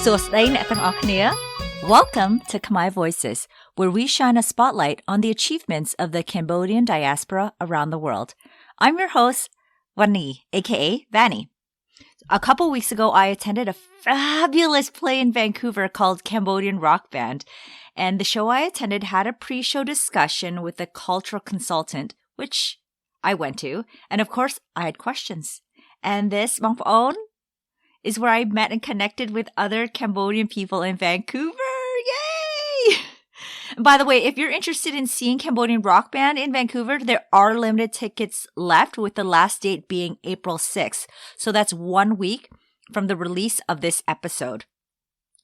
សួស្តីអ្នកទាំងអស់គ្នា Welcome to Khmer Voices, where we shine a spotlight on the achievements of the Cambodian diaspora around the world. I'm your host, Vani, aka Vanny. A couple weeks ago, I attended a fabulous play in Vancouver called Cambodian Rock Band, and the show I attended had a pre-show discussion with a cultural consultant, which I went to, and of course, I had questions. And this, Mang Paon, is where I met and connected with other Cambodian people in Vancouver. Yay! By the way, if you're interested in seeing Cambodian Rock Band in Vancouver, there are limited tickets left, with the last date being April 6th. So that's 1 week from the release of this episode.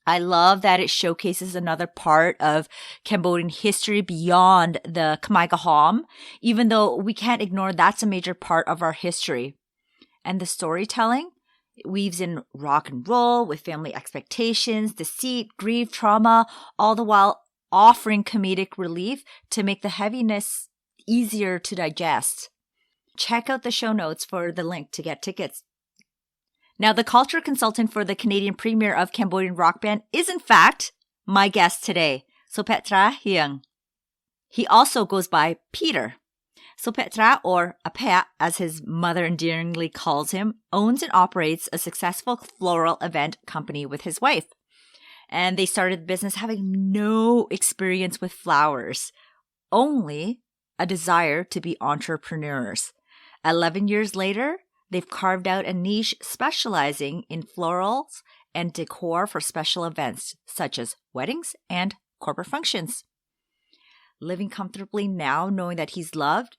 I love that it showcases another part of Cambodian history beyond the Khmer Rouge, even though we can't ignore that's a major part of our history. And the storytelling weaves in rock and roll with family expectations, deceit, grief, trauma, all the while offering comedic relief to make the heaviness easier to digest. Check out the show notes for the link to get tickets. Now, the culture consultant for the Canadian premiere of Cambodian Rock Band is, in fact, my guest today, Sopheaktra Heang. He also goes by Peter. Sopheaktra, or Apea, as his mother endearingly calls him, owns and operates a successful floral event company with his wife. And they started the business having no experience with flowers, only a desire to be entrepreneurs. 11 years later, they've carved out a niche specializing in florals and decor for special events, such as weddings and corporate functions. Living comfortably now, knowing that he's loved,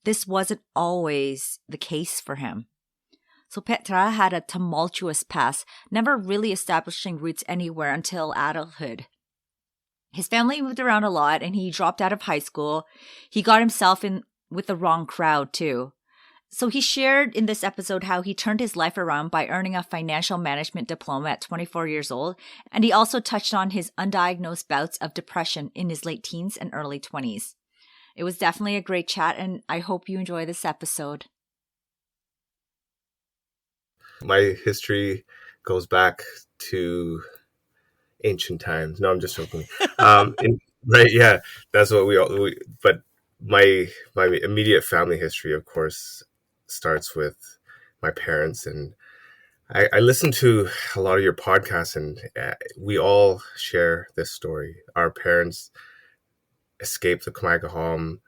this wasn't always the case for him. Sopheaktra had a tumultuous past, never really establishing roots anywhere until adulthood. His family moved around a lot and he dropped out of high school. He got himself in with the wrong crowd too. So he shared in this episode how he turned his life around by earning a financial management diploma at 24 years old, and he also touched on his undiagnosed bouts of depression in his late teens and early 20s. It was definitely a great chat, and I hope you enjoy this episode. My history goes back to ancient times. No, I'm just joking. Right, yeah, that's what but my immediate family history, of course, starts with my parents, and I listen to a lot of your podcasts, and we all share this story. Our parents escaped the Khmer Rouge,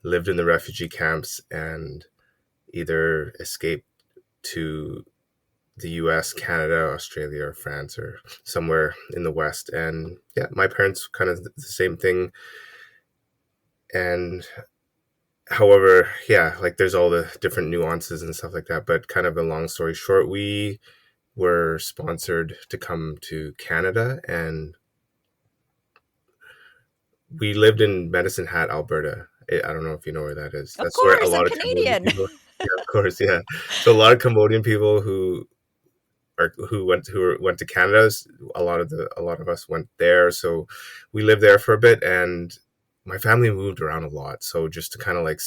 lived in the refugee camps, and either escaped to the US, Canada, Australia, or France, or somewhere in the West. And yeah, my parents kind of the same thing. And however, yeah, like there's all the different nuances and stuff like that. But kind of a long story short, we were sponsored to come to Canada, and we lived in Medicine Hat, Alberta. I don't know if you know where that is. That's where a lot of Canadian people. Yeah, of course, yeah. So a lot of Cambodian people who went to Canada. A lot of us went there. So we lived there for a bit, and my family moved around a lot. So just to kind of like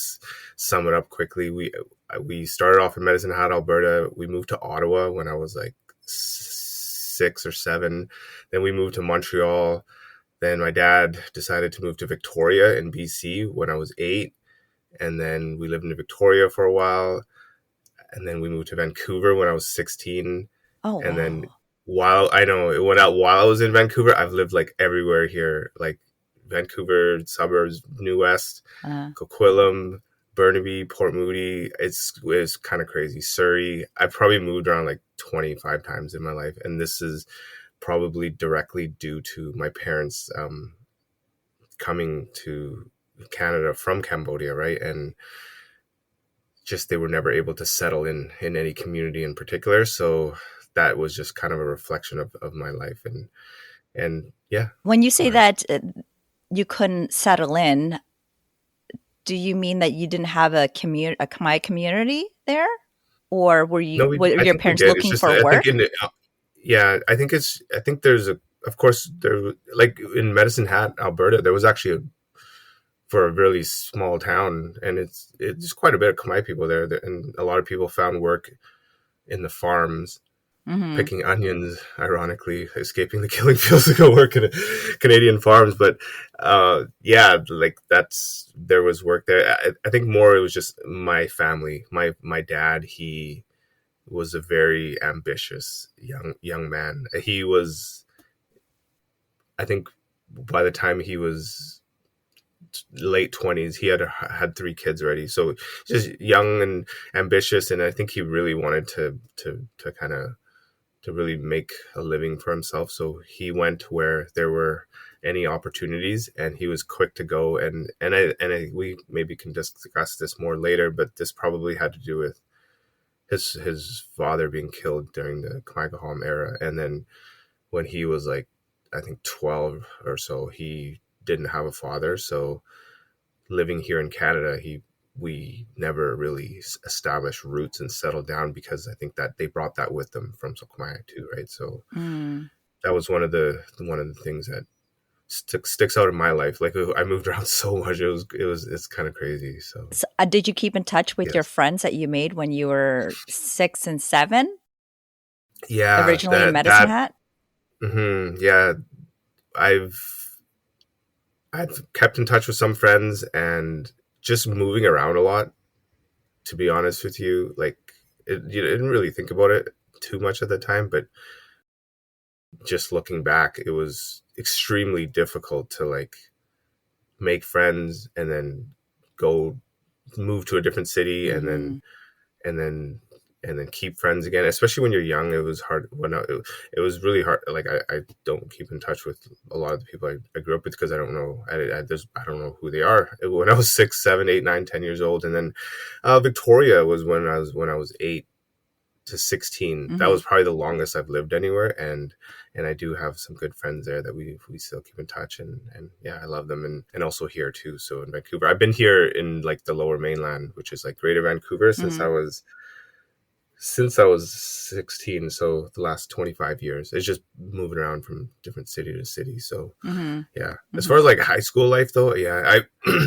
sum it up quickly, we started off in Medicine Hat, Alberta. We moved to Ottawa when I was like 6 or 7. Then we moved to Montreal. Then my dad decided to move to Victoria in BC when I was 8. And then we lived in Victoria for a while. And then we moved to Vancouver when I was 16. Oh, and wow. Then while I was in Vancouver, I've lived like everywhere here, like Vancouver suburbs, New West, Coquitlam, Burnaby, Port Moody. It's kind of crazy. Surrey. I probably moved around like 25 times in my life, and this is probably directly due to my parents coming to Canada from Cambodia, right? And just they were never able to settle in any community in particular. So that was just kind of a reflection of my life. And yeah. When you say that you couldn't settle in, do you mean that you didn't have a Khmer community there? Or were your parents looking for work? I think there's of course, there, like in Medicine Hat, Alberta, there was actually for a really small town, and it's quite a bit of Khmer people there, and a lot of people found work in the farms. Mm-hmm. picking onions, ironically, escaping the killing fields to go work in Canadian farms. But yeah, like there was work there. I think more it was just my family. My dad, he was a very ambitious young man. He was, I think, by the time he was late 20s, he had 3 kids already, so just young and ambitious. And I think he really wanted to kind of to really make a living for himself. So he went where there were any opportunities, and he was quick to go. And we maybe can discuss this more later, but this probably had to do with his father being killed during the Khmer era. And then when he was like, I think 12 or so, he didn't have a father. So living here in Canada, we never really established roots and settled down, because I think that they brought that with them from Khmer too, right? So Mm. that was one of the things that sticks out in my life. Like, I moved around so much, it's kind of crazy. So So, did you keep in touch with your yes, friends that you made when you were 6 and 7, yeah, originally in Medicine that Hat? yeah, I've I've kept in touch with some friends, and just moving around a lot, to be honest with you. Like, you didn't really think about it too much at the time, but just looking back, it was extremely difficult to like make friends and then go move to a different city, and Mm-hmm. and then and then keep friends again. Especially when you're young, it was hard. It was really hard. Like, I don't keep in touch with a lot of the people I grew up with, because I don't know. I don't know who they are. When I was 6, 7, 8, 9, 10 years old. And then Victoria was when I was 8 to 16. That Mm-hmm. was probably the longest I've lived anywhere. And I do have some good friends there that we still keep in touch. And yeah, I love them. And also here too. So in Vancouver, I've been here in like the Lower Mainland, which is like Greater Vancouver, Mm-hmm. since I was 16. So the last 25 years, it's just moving around from different city to city. So Mm-hmm. yeah, as Mm-hmm. far as like high school life though, yeah, I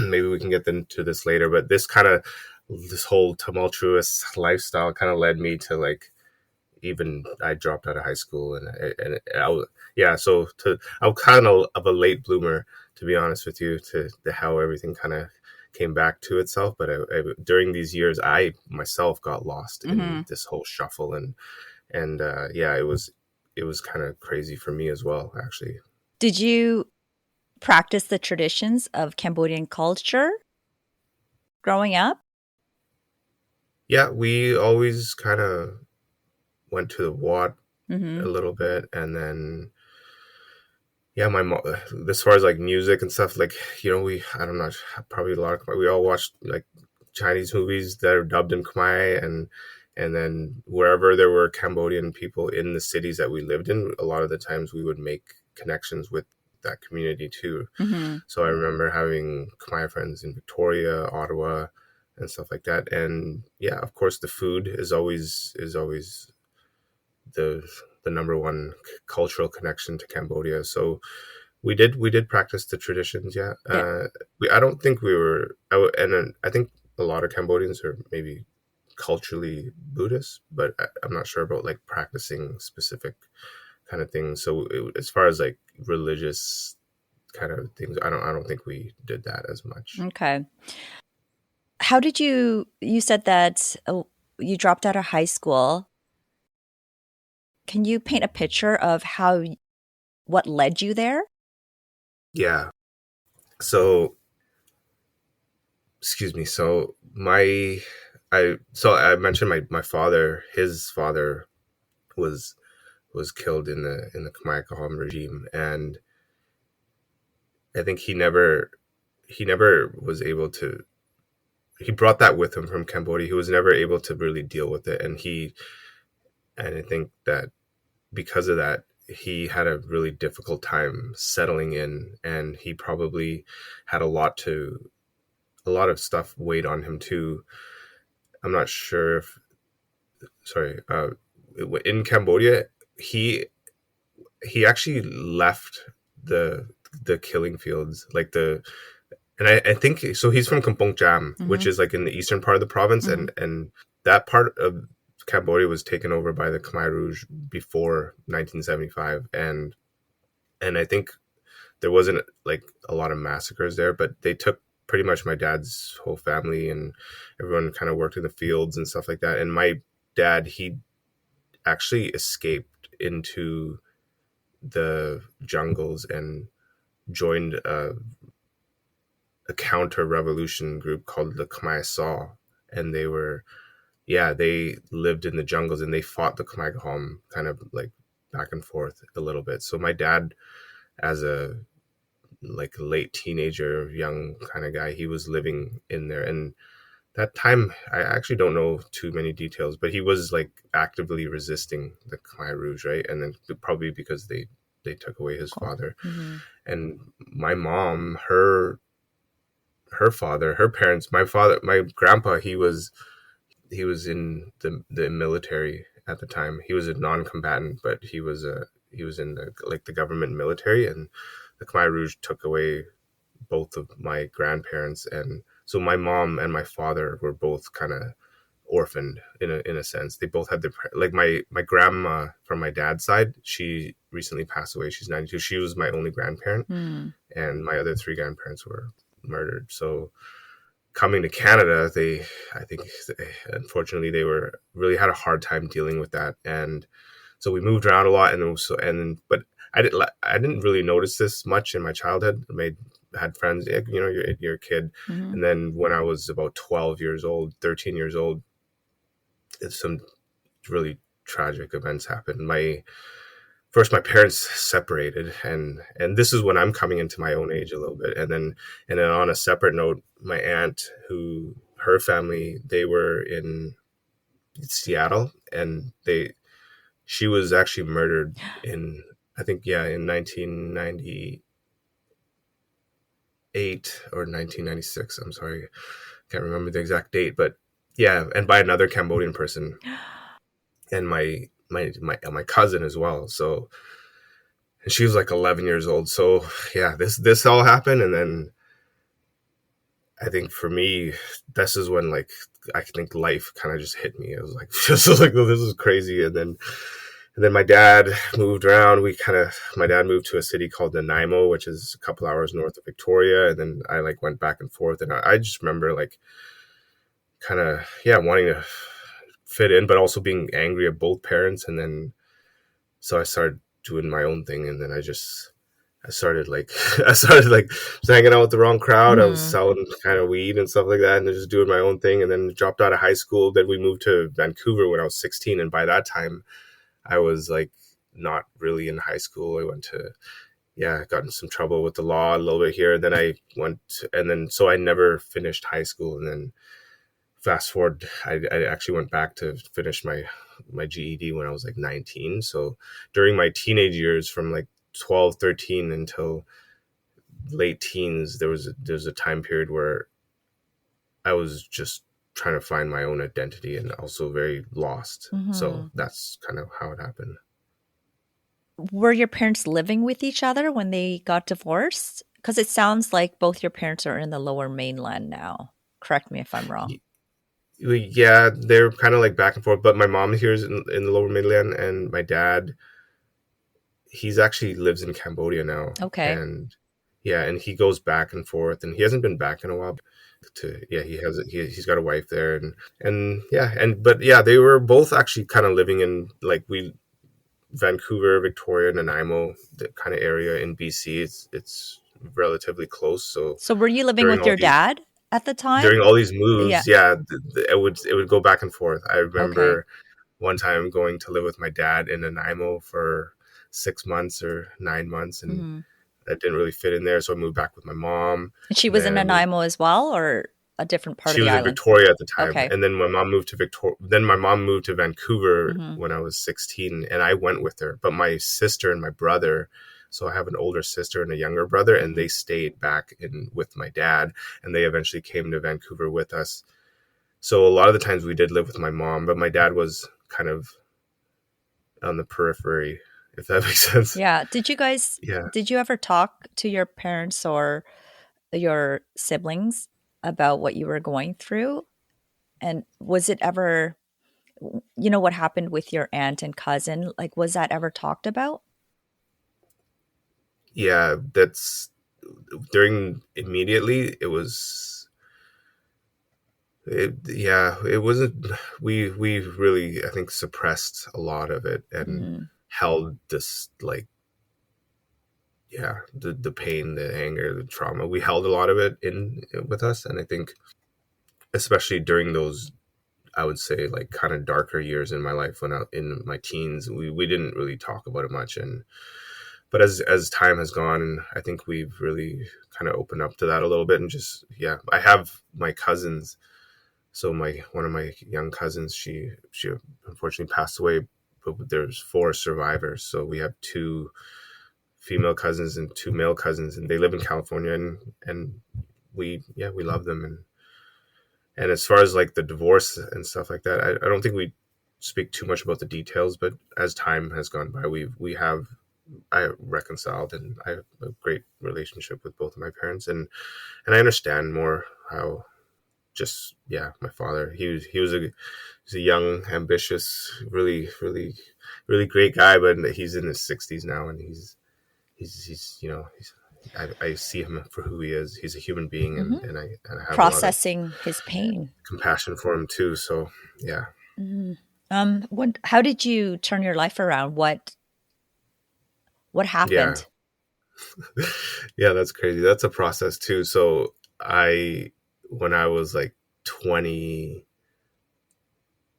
maybe we can get into this later, but this whole tumultuous lifestyle kind of led me to like, even I dropped out of high school. I was, yeah, so I'm kind of a late bloomer, to be honest with you, to how everything kind of came back to itself. But during these years, I myself got lost Mm-hmm. in this whole shuffle. And yeah, it was kind of crazy for me as well, actually. Did you practice the traditions of Cambodian culture growing up? Yeah, we always kind of went to the Wat Mm-hmm. a little bit. And then yeah, my mom, as far as like music and stuff, like, I don't know, probably a lot of, we all watched like Chinese movies that are dubbed in Khmer. And then wherever there were Cambodian people in the cities that we lived in, a lot of the times we would make connections with that community too. Mm-hmm. So I remember having Khmer friends in Victoria, Ottawa, and stuff like that. And yeah, of course, the food is always the number one cultural connection to Cambodia. So we did practice the traditions. Yeah, Yeah. I don't think we were. I think a lot of Cambodians are maybe culturally Buddhist, but I'm not sure about like practicing specific kind of things. So as far as like religious kind of things, I don't think we did that as much. Okay. How did you said that you dropped out of high school. Can you paint a picture of what led you there? Yeah. So excuse me. So I mentioned my father. His father was killed in the Khmer Rouge regime. And I think he never was able to. He brought that with him from Cambodia. He was never able to really deal with it. And I think that because of that, he had a really difficult time settling in. And he probably had a lot of stuff weighed on him too. I'm not sure if, sorry, in Cambodia, he he actually left the killing fields, like the and I think so. He's from Kampong Jam, Mm-hmm. which is like in the eastern part of the province. Mm-hmm. And that part of Cambodia was taken over by the Khmer Rouge before 1975, and I think there wasn't like a lot of massacres there, but they took pretty much my dad's whole family, and everyone kind of worked in the fields and stuff like that. And my dad, he actually escaped into the jungles and joined a counter-revolution group called the Khmer Saw, and they lived in the jungles and they fought the Khmer Rouge kind of like back and forth a little bit. So my dad, as a like late teenager, young kind of guy, he was living in there. And that time, I actually don't know too many details, but he was like actively resisting the Khmer Rouge, right? And then probably because they took away his father. Mm-hmm. And my mom, her father, her parents, my grandpa, he was in the military at the time. He was a non-combatant, but he was in the government military, and the Khmer Rouge took away both of my grandparents, and so my mom and my father were both kind of orphaned in a sense. They both had like my grandma from my dad's side. She recently passed away. She's 92. She was my only grandparent, and my other three grandparents were murdered. So coming to Canada, unfortunately they were really had a hard time dealing with that, and so we moved around a lot, but I didn't really notice this much in my childhood. Had friends, you're a kid, and then when I was about 13 years old, some really tragic events happened. My parents separated, and this is when I'm coming into my own age a little bit. And then on a separate note, my aunt, her family, they were in Seattle, and she was actually murdered in 1998 or 1996. I'm sorry, can't remember the exact date, but yeah, and by another Cambodian person, and my cousin as well. So, and she was like 11 years old. So yeah, this all happened, and then I think for me, this is when like I think life kind of just hit me. I was like, oh, this is crazy. And then my dad moved around. My dad moved to a city called Nanaimo, which is a couple hours north of Victoria. And then I like went back and forth, and I just remember like kind of wanting to fit in, but also being angry at both parents. And then so I started doing my own thing, and then I started like just hanging out with the wrong crowd. I was selling kind of weed and stuff like that, and just doing my own thing. And then dropped out of high school. Then we moved to Vancouver when I was 16, and by that time, I was like not really in high school. I got in some trouble with the law a little bit here. Then so I never finished high school. And then fast forward, I actually went back to finish my GED when I was like 19. So during my teenage years, from like 12, 13 until late teens, there was a time period where I was just trying to find my own identity and also very lost. So that's kind of how it happened. Were your parents living with each other when they got divorced? Because it sounds like both your parents are in the Lower Mainland now. Correct me if I'm wrong. Yeah, they're kind of like back and forth, but my mom here is in the Lower Mainland, and my dad, he's actually lives in Cambodia now. Okay. And he goes back and forth, and he hasn't been back in a while. He's got a wife there, but they were both actually kind of living in like Vancouver, Victoria, Nanaimo, the kind of area in BC. It's relatively close. So were you living with your dad at the time? During all these moves, it would go back and forth. I remember one time going to live with my dad in Nanaimo for 6 months or 9 months, and that didn't really fit in there. So I moved back with my mom. And she was in Nanaimo as well, or a different part of the island? She was in Victoria at the time. And then my mom moved to Vancouver when I was 16, and I went with her. But my sister and my brother, so I have an older sister and a younger brother, and they stayed back with my dad, and they eventually came to Vancouver with us. So a lot of the times we did live with my mom, but my dad was kind of on the periphery, if that makes sense. Yeah. Did you ever talk to your parents or your siblings about what you were going through? And was it ever you know, what happened with your aunt and cousin? Like, was that ever talked about? Yeah, that's during immediately. It was yeah, it wasn't. We really, I think, suppressed a lot of it and Mm, held this like yeah, the pain, the anger, the trauma. We held a lot of it in with us, and I think especially during those, I would say, like kind of darker years in my life when I in my teens, we didn't really talk about it much. And but as time has gone, I think we've really kind of opened up to that a little bit. And just yeah, I have my cousins. So my one of my young cousins, she unfortunately passed away, but there's four survivors. So we have two female cousins and two male cousins, and they live in California, and we yeah, we love them. And as far as like the divorce and stuff like that, I don't think we speak too much about the details, but as time has gone by, we have I reconciled, and I have a great relationship with both of my parents, and I understand more how just yeah, my father, he's a young, ambitious, really great guy, but he's in his 60s now, and he's you know I see him for who he is. He's a human being, hmm and I have a lot of Processing his pain. compassion for him too. So yeah, Mhm. What? How did you turn your life around? What yeah, happened? yeah. That's crazy. That's a process too. So I, when I was like 20,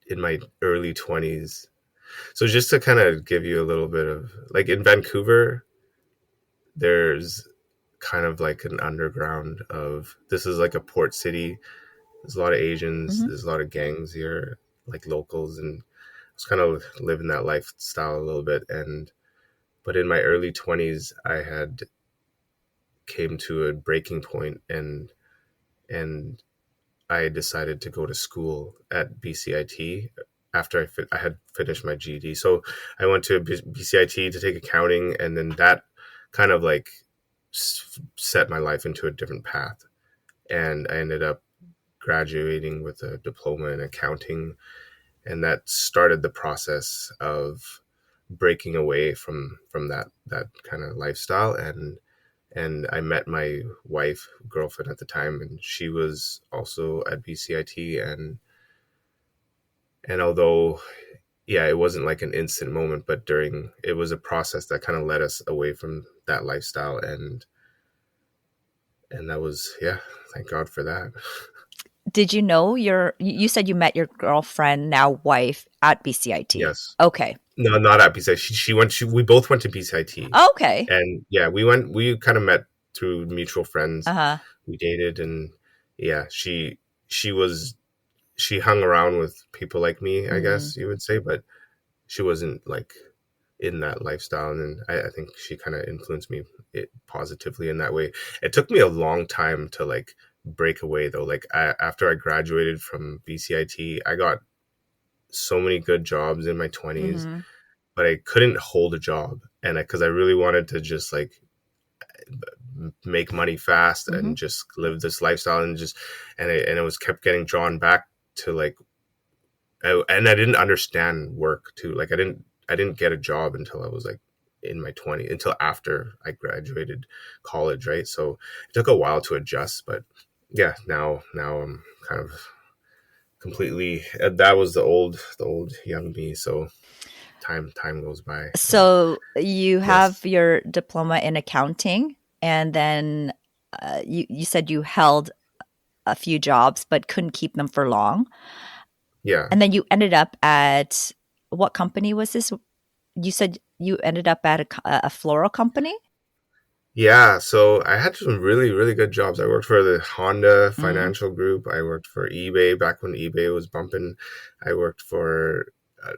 in my early 20s. So just to kind of give you a little bit of like in Vancouver, there's kind of like an underground of this is like a port city. There's a lot of Asians. Hmm There's a lot of gangs here, like locals, and I was kind of living that lifestyle a little bit. And but in my early 20s, I had came to a breaking point, and I decided to go to school at BCIT after I had finished my GED. So I went to BCIT to take accounting, and then that kind of like set my life into a different path. And I ended up graduating with a diploma in accounting, and that started the process of breaking away from that kind of lifestyle. And I met my wife, girlfriend at the time, and she was also at BCIT. And although, yeah, it wasn't like an instant moment, but during it was a process that kind of led us away from that lifestyle, and that was yeah, thank God for that. Did you know you said you met your girlfriend, now wife, at BCIT? Yes, Okay. no, not at BCIT. She went. We both went to BCIT, Okay. and yeah, we went. We kind of met through mutual friends. Uh-huh. We dated, and yeah, she was she hung around with people like me, I Mm-hmm. guess you would say, but she wasn't like in that lifestyle. And I think she kind of influenced me positively in that way. It took me a long time to like break away though. Like after I graduated from BCIT, I got so many good jobs in my 20s, Mm-hmm. but I couldn't hold a job. And because I really wanted to just like make money fast Mm-hmm. and just live this lifestyle and just, and it was kept getting drawn back to like and I didn't understand work too. Like I didn't get a job until I was like in my 20s, until after I graduated college, right? So it took a while to adjust, but yeah, now I'm kind of completely that was the old young me. So time goes by, and So you have yes, your diploma in accounting, and then you said you held a few jobs but couldn't keep them for long. yeah. And then you ended up at what company was this? You said you ended up at a floral company? Yeah, so I had some really, really good jobs. I worked for the Honda Mm, Financial Group. I worked for eBay back when eBay was bumping. I worked for uh,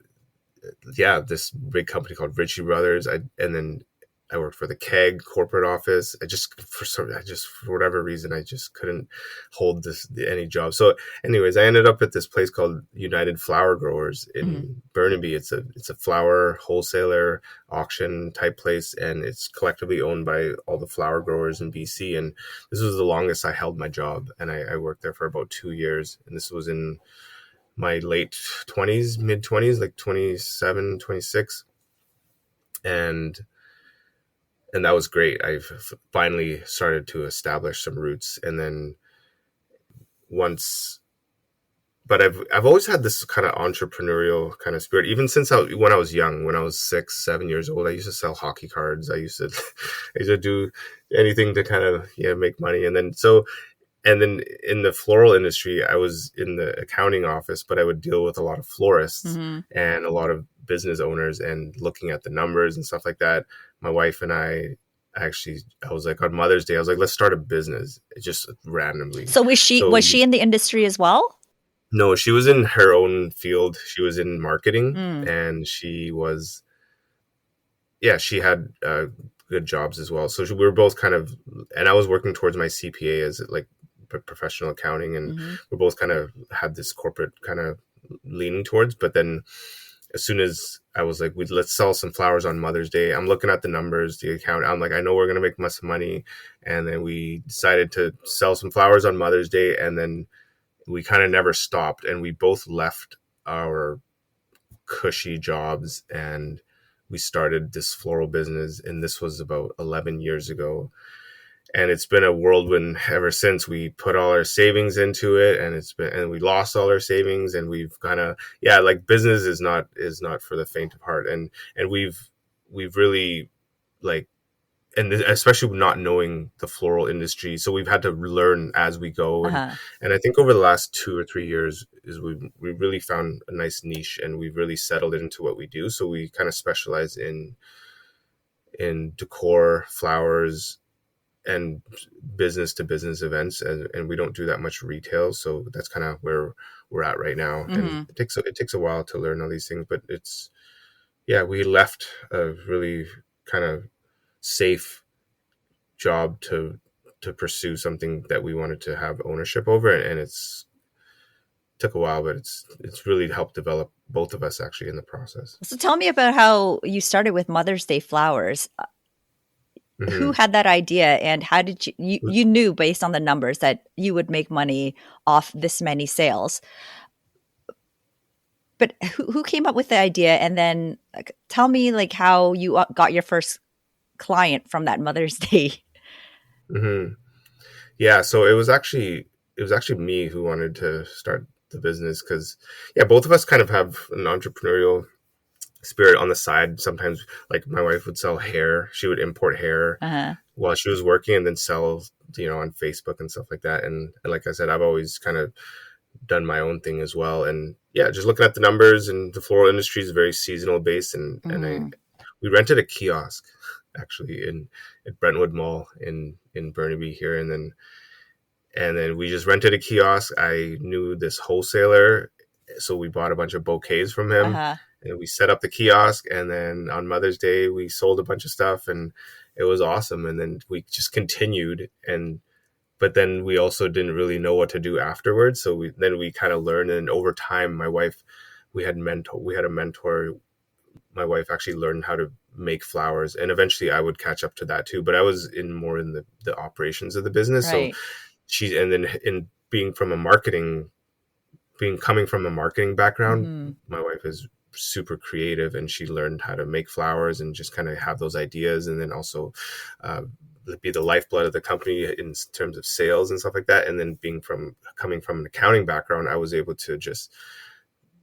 yeah, this big company called Ritchie Brothers. And then I worked for the Keg corporate office. I just for whatever reason I just couldn't hold this any job. So, anyways, I ended up at this place called United Flower Growers mm, in Burnaby. It's a flower wholesaler auction type place, and it's collectively owned by all the flower growers in BC. And this was the longest I held my job, and I worked there for about 2 years. And this was in my late 20s, mid 20s, like 27, 26. And that was great. I've finally started to establish some roots. And then once, but I've always had this kind of entrepreneurial kind of spirit, even since when I was young, when I was 6, 7 years old. I used to sell hockey cards. I used to I used to do anything to kind of make money. And then in the floral industry, I was in the accounting office, but I would deal with a lot of florists and a lot of business owners and looking at the numbers and stuff like that. My wife and I was like, on Mother's Day, I was like, let's start a business, just randomly. So was she in the industry as well? No, she was in her own field. She was in marketing, and she had good jobs as well. So we were both kind of, and I was working towards my CPA as like professional accounting, and we both kind of had this corporate kind of leaning towards. But then as soon as I was like, let's sell some flowers on Mother's Day, I'm looking at the numbers, the account. I'm like, I know we're going to make much money. And then we decided to sell some flowers on Mother's Day. And then we kind of never stopped. And we both left our cushy jobs and we started this floral business. And this was about 11 years ago. And it's been a whirlwind ever since. We put all our savings into it, and we lost all our savings, and we've kind of, like, business is not for the faint of heart. And we've really, like, and especially not knowing the floral industry. So we've had to learn as we go. And I think over the last 2 or 3 years is we really found a nice niche, and we've really settled into what we do. So we kind of specialize in decor, flowers, and business to business events, and we don't do that much retail. So that's kind of where we're at right now. And it takes a while to learn all these things, but we left a really kind of safe job to pursue something that we wanted to have ownership over, and it's took a while, but it's really helped develop both of us actually in the process. So tell me about how you started with Mother's Day flowers. Who had that idea, and how did you knew based on the numbers that you would make money off this many sales, but who came up with the idea? And then tell me like how you got your first client from that Mother's Day. Yeah, so it was actually me who wanted to start the business, because both of us kind of have an entrepreneurial spirit on the side. Sometimes, like, my wife would sell hair. She would import hair while she was working, and then sell on Facebook and stuff like that. And like I said, I've always kind of done my own thing as well. And just looking at the numbers, and the floral industry is very seasonal based. And we rented a kiosk actually at Brentwood Mall in Burnaby here, and then we just rented a kiosk. I knew this wholesaler, so we bought a bunch of bouquets from him. And we set up the kiosk, and then on Mother's Day, we sold a bunch of stuff, and it was awesome. And then we just continued, but then we also didn't really know what to do afterwards. So we kind of learned, and over time, we had a mentor. My wife actually learned how to make flowers, and eventually I would catch up to that too. But I was more in the operations of the business. Right. So coming from a marketing background, my wife is super creative, and she learned how to make flowers and just kind of have those ideas, and then also be the lifeblood of the company in terms of sales and stuff like that. And then coming from an accounting background, I was able to just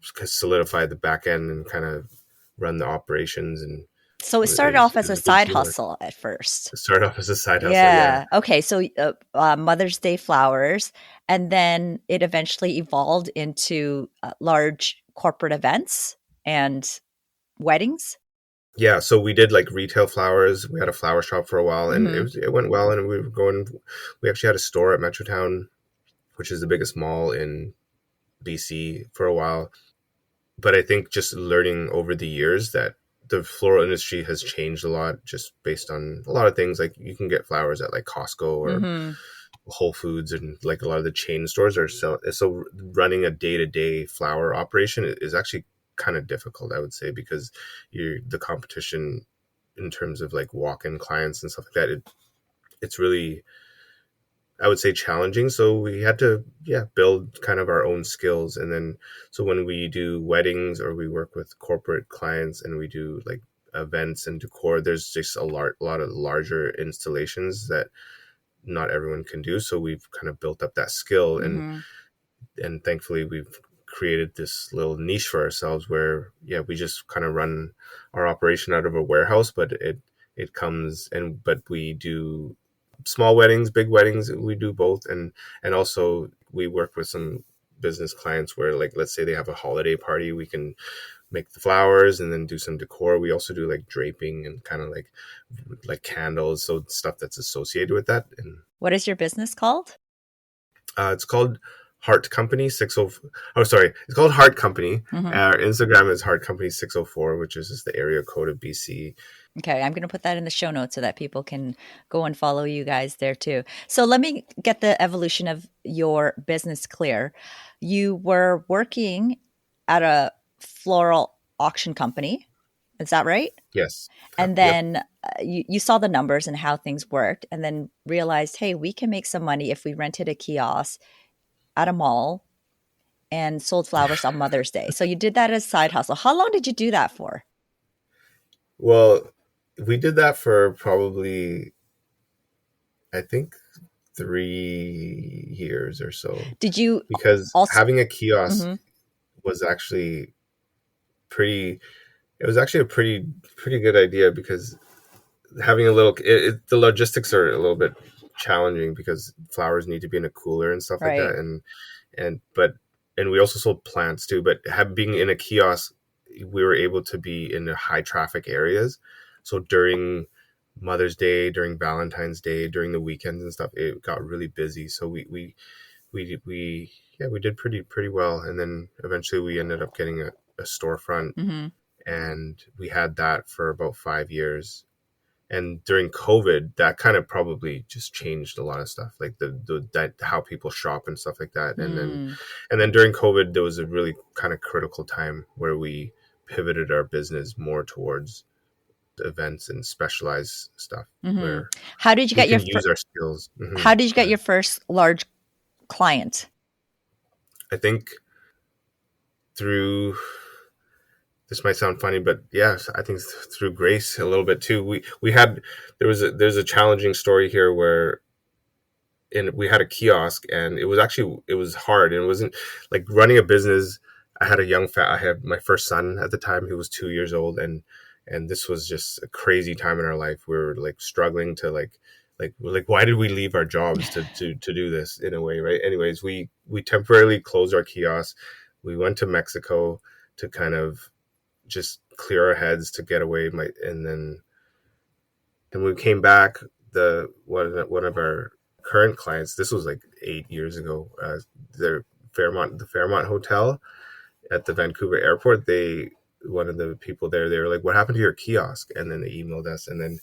solidify the back end and kind of run the operations. And so it started off as a side hustle at first. It started off as a side hustle. Yeah. Okay. So Mother's Day flowers, and then it eventually evolved into large corporate events and weddings. Yeah. So we did like retail flowers. We had a flower shop for a while, and it went well. And we actually had a store at Metrotown, which is the biggest mall in BC, for a while. But I think just learning over the years that the floral industry has changed a lot, just based on a lot of things. Like, you can get flowers at like Costco or Whole Foods, and like a lot of the chain stores are so running a day-to-day flower operation is actually kind of difficult, I would say, because the competition in terms of like walk-in clients and stuff like that, it's really I would say challenging. So we had to, build kind of our own skills. And then, so when we do weddings or we work with corporate clients and we do like events and decor, there's just lot of larger installations that not everyone can do. So we've kind of built up that skill, Mm-hmm. and thankfully we've created this little niche for ourselves where, we just kind of run our operation out of a warehouse, but it comes and but we do small weddings, big weddings, we do both. And also we work with some business clients where, like, let's say they have a holiday party, we can make the flowers and then do some decor. We also do like draping and kind of like candles, so stuff that's associated with that. And What is your business called? it's called Heart Company 60. Oh, sorry, it's called Heart Company. Mm-hmm. Our Instagram is Heart Company 604, which is just the area code of BC. Okay, I'm going to put that in the show notes so that people can go and follow you guys there too. So let me get the evolution of your business clear. You were working at a floral auction company. Is that right? Yes. And Yep. then you saw the numbers and how things worked, and then realized, hey, we can make some money if we rented a kiosk at a mall and sold flowers on Mother's Day. So you did that as a side hustle. How long did you do that for? Well, we did that for probably, I think, 3 years or so, Did you because also? having a kiosk Mhm. was actually pretty. It was actually a pretty good idea, because having a little the logistics are a little bit challenging because flowers need to be in a cooler and stuff like that. Right. And we also sold plants too, but being in a kiosk, we were able to be in the high traffic areas. So during Mother's Day, during Valentine's Day, during the weekends and stuff, it got really busy. So we did pretty well. And then eventually we ended up getting a storefront, Hmm. and we had that for about 5 years. And during COVID, that kind of probably just changed a lot of stuff, like that how people shop and stuff like that. Mm. And then during COVID, there was a really kind of critical time where we pivoted our business more towards events and specialized stuff Hmm. where How did you we get your can use our skills. How did you Go get ahead. your first large client? I think through, this might sound funny, but yes, I think through grace a little bit too. We had there's a challenging story here where, and we had a kiosk, and it was hard, and it wasn't like running a business. I had my first son at the time. He was 2 years old, and this was just a crazy time in our life. We were like struggling to like why did we leave our jobs to do this, in a way, right? Anyways, we temporarily closed our kiosk. We went to Mexico to kind of just clear our heads, to get away. And then we came back. The one of our current clients, this was like 8 years ago, the Fairmont Hotel at the Vancouver airport. One of the people there, they were like, "What happened to your kiosk?" And then they emailed us, and then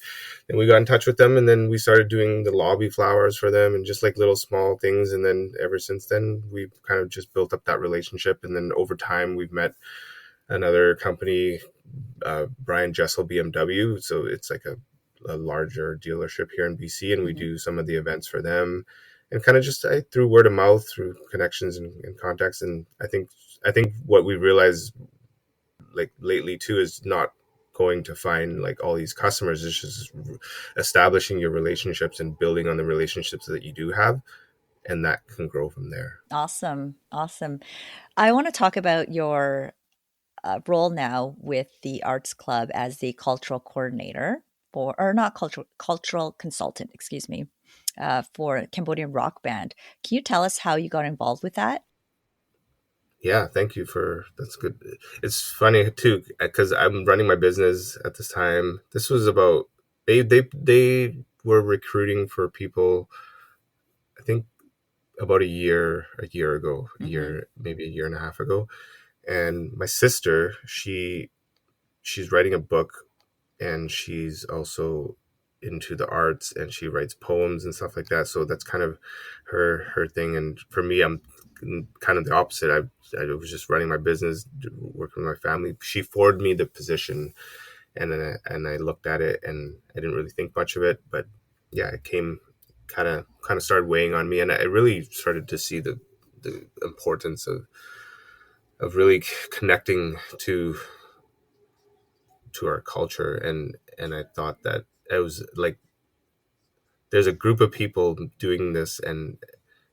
we got in touch with them, and then we started doing the lobby flowers for them, and just like little small things. And then ever since then, we've kind of just built up that relationship. And then over time, we've met another company, Brian Jessel BMW. So it's like a larger dealership here in BC, and we Hmm. do some of the events for them, and kind of just through word of mouth, through connections and contacts. And I think what we realized, like, lately too, is not going to find like all these customers. It's just establishing your relationships and building on the relationships that you do have, and that can grow from there. Awesome. Awesome. I want to talk about your role now with the Arts Club as the cultural coordinator for, or not cultural consultant, excuse me, for Cambodian rock band. Can you tell us how you got involved with that? Yeah, thank you for that's good. It's funny too, because I'm running my business at this time. This was about, they were recruiting for people, I think, about a year ago, Hmm. maybe a year and a half ago. And my sister, she's writing a book, and she's also into the arts, and she writes poems and stuff like that. So that's kind of her thing. And for me, I'm kind of the opposite. I was just running my business, working with my family. She forwarded me the position, and then I looked at it, and I didn't really think much of it. But yeah, it came. kind of started weighing on me, and I really started to see the importance of really connecting to our culture, and I thought that it was like there's a group of people doing this, and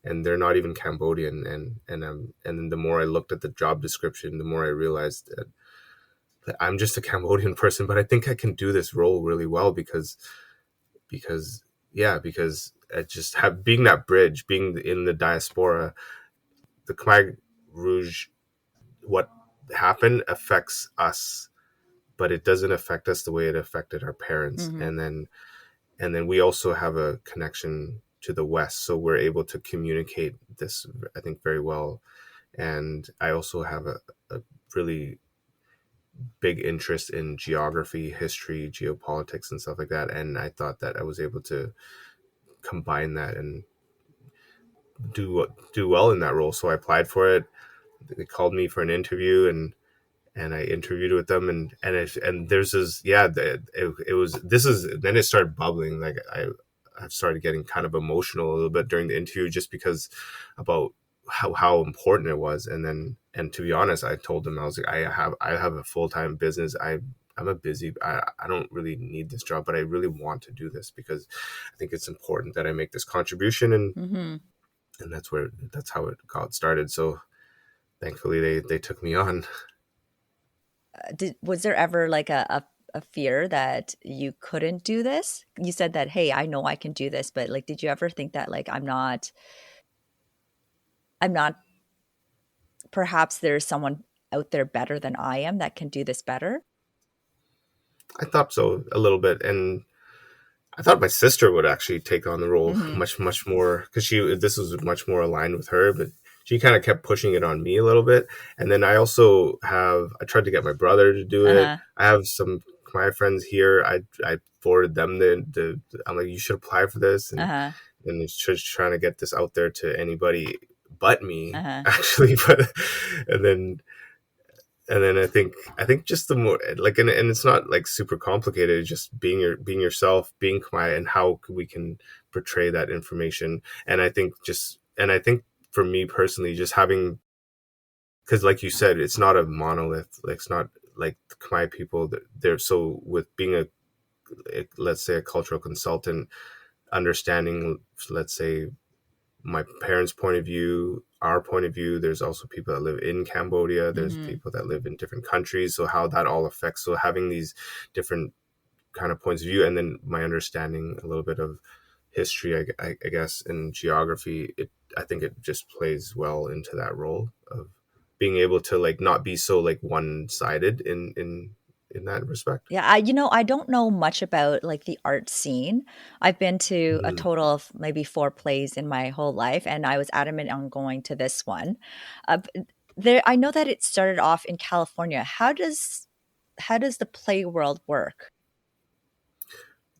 they're not even Cambodian, and then the more I looked at the job description, the more I realized that I'm just a Cambodian person, but I think I can do this role really well because because I just have being that bridge, being in the diaspora, the Khmer Rouge, what happened affects us, but it doesn't affect us the way it affected our parents. Mm-hmm. And then we also have a connection to the West, so we're able to communicate this, I think, very well. And I also have a really big interest in geography, history, geopolitics, and stuff like that. And I thought that I was able to combine that and do well in that role. So I applied for it. They called me for an interview, and I interviewed with them, and there's this, it was, this is, then it started bubbling. Like I started getting kind of emotional a little bit during the interview, just because about how important it was. And to be honest, I told them, I was like, I have a full-time business. I don't really need this job, but I really want to do this because I think it's important that I make this contribution, Mm-hmm. and that's how it got started. So thankfully they took me on. Was there ever like a fear that you couldn't do this? You said that, hey, I know I can do this, but like, did you ever think that like I'm not, perhaps there's someone out there better than I am that can do this better? I thought so a little bit, and I thought my sister would actually take on the role Mm-hmm. much more, because this was much more aligned with her, but she kind of kept pushing it on me a little bit. And then I tried to get my brother to do it. Uh-huh. I have some my friends here. I forwarded them the I'm like, you should apply for this, Uh-huh. and it's just trying to get this out there to anybody but me, Uh-huh. actually. But and then and then I think just the more like, and it's not like super complicated. It's just being yourself, being Khmer, and how we can portray that information. And I think for me personally, just having, because like you said, it's not a monolith. Like, it's not like the Khmer people that they're so, with being let's say a cultural consultant, understanding, let's say, my parents' point of view, our point of view. There's also people that live in Cambodia. There's Mm-hmm. people that live in different countries. So how that all affects. So having these different kind of points of view, and then my understanding a little bit of history, I guess, and geography. I think it just plays well into that role of being able to like not be so like one sided in that respect. Yeah, I don't know much about like the art scene. I've been to a Mm. total of maybe 4 plays in my whole life, and I was adamant on going to this one. I know that it started off in California. How does the play world work?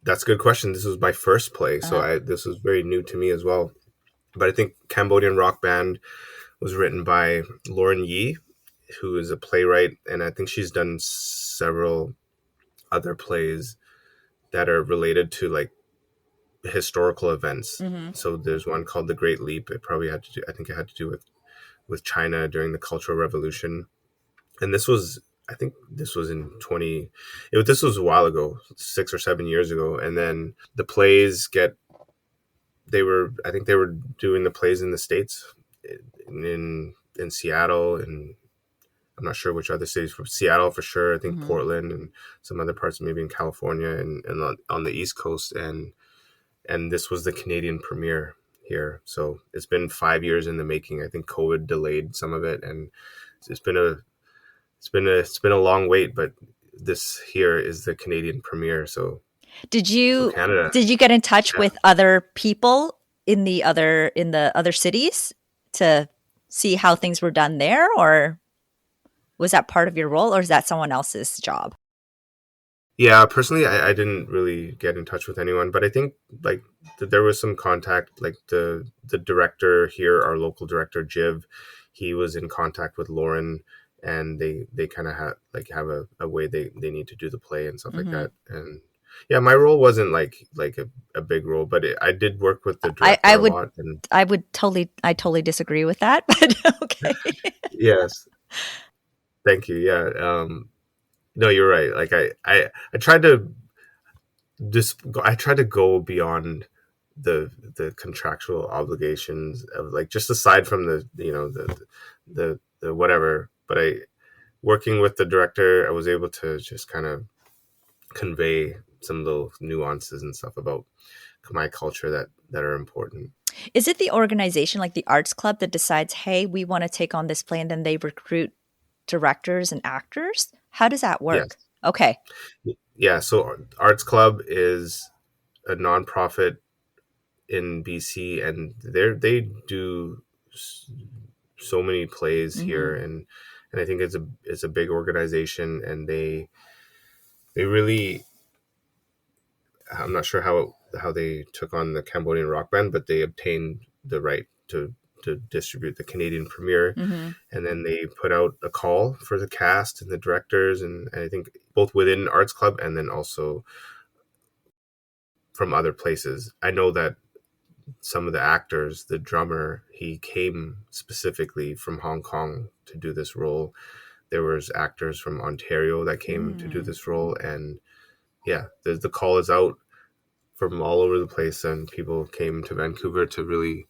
That's a good question. This was my first play, so Uh-huh. this was very new to me as well. But I think Cambodian Rock Band was written by Lauren Yee, who is a playwright, and I think she's done several other plays that are related to like historical events. Mm-hmm. So there's one called The Great Leap. It probably had to do, I think it had to do with China during the Cultural Revolution. And I think this was in this was a while ago, 6 or 7 years ago. And then the plays I think they were doing the plays in the States, in Seattle, and I'm not sure which other cities. From Seattle for sure, I think Mm-hmm. Portland, and some other parts, maybe in California, and on the East Coast. And this was the Canadian premiere here. So it's been 5 years in the making. I think COVID delayed some of it, and it's been a long wait. But this here is the Canadian premiere. Did So you Canada, did you get in touch yeah. with other people in the other cities to see how things were done there, or was that part of your role, or is that someone else's job? Yeah, personally, I didn't really get in touch with anyone, but I think like there was some contact. Like the director here, our local director Jiv, he was in contact with Lauren, and they kind of have a way they need to do the play and stuff like Mm-hmm. that. Yeah, my role wasn't like a big role, but I did work with the I, director I a would lot. And I totally disagree with that, but okay. yes, thank you. Yeah, no, you're right. Like I tried to I tried to go beyond the contractual obligations of, like, just aside from the, the whatever. But I working with the director, I was able to just kind of convey some little nuances and stuff about Khmer culture that are important. Is it the organization like the arts club that decides, hey, we want to take on this play, and then they recruit directors and actors? How does that Yes. work? Okay. Yeah. So Arts Club is a nonprofit in BC, and they do so many plays Mm-hmm. here, and I think it's a big organization, and they really, I'm not sure how they took on the Cambodian rock band, but they obtained the right to distribute the Canadian premiere, Mm-hmm. and then they put out a call for the cast and the directors, and I think both within Arts Club and then also from other places. I know that some of the actors, the drummer, he came specifically from Hong Kong to do this role. There was actors from Ontario that came to do Mm. this role, and yeah, the call is out from all over the place, and people came to Vancouver to really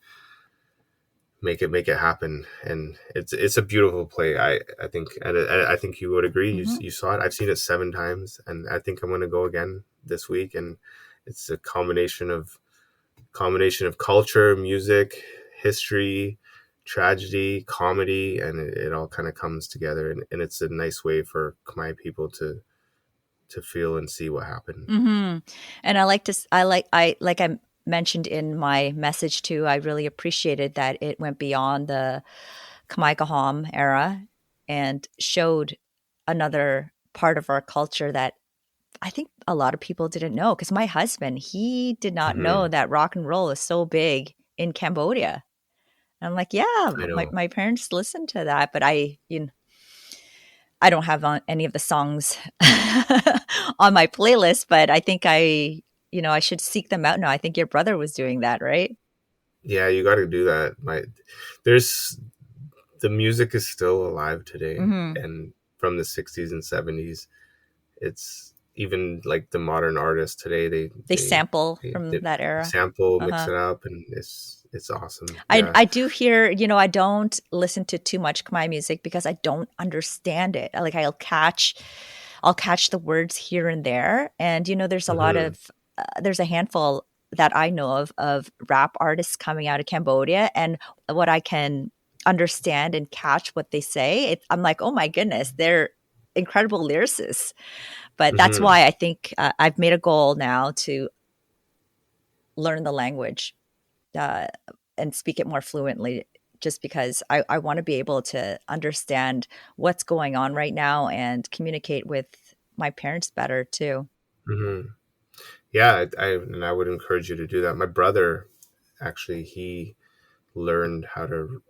make it happen. And it's a beautiful play. I think, and I think you would agree. Mm-hmm. You saw it. I've seen it 7 times, and I think I'm going to go again this week. And it's a combination of culture, music, history, tragedy, comedy, and it all kind of comes together. And it's a nice way for Khmer people to feel and see what happened. Mm-hmm. And I like I mentioned in my message too, I really appreciated that it went beyond the Khmer era and showed another part of our culture that I think a lot of people didn't know. Because my husband, he did not know Hmm. that rock and roll is so big in Cambodia. And I'm like, yeah, I know. my parents listened to that, but I don't have any of the songs on my playlist, but I think I should seek them out now. I think your brother was doing that, right? Yeah, you got to do that. There's the music is still alive today, Hmm. and from the 60s and 70s, it's even like the modern artists today. They sample They from that era. sample, mix Uh-huh. it up, and it's awesome. I Yeah, I do hear, I don't listen to too much Khmer music because I don't understand it. Like I'll catch the words here and there, and there's a lot hmm, of there's a handful that I know of rap artists coming out of Cambodia, and what I can understand and catch what they say, I'm like, oh my goodness, they're incredible lyricists. But that's hmm, why I think I've made a goal now to learn the language uh, and speak it more fluently, just because I want to be able to understand what's going on right now and communicate with my parents better too. hmm. Yeah, I would encourage you to do that. My brother, actually, he learned how to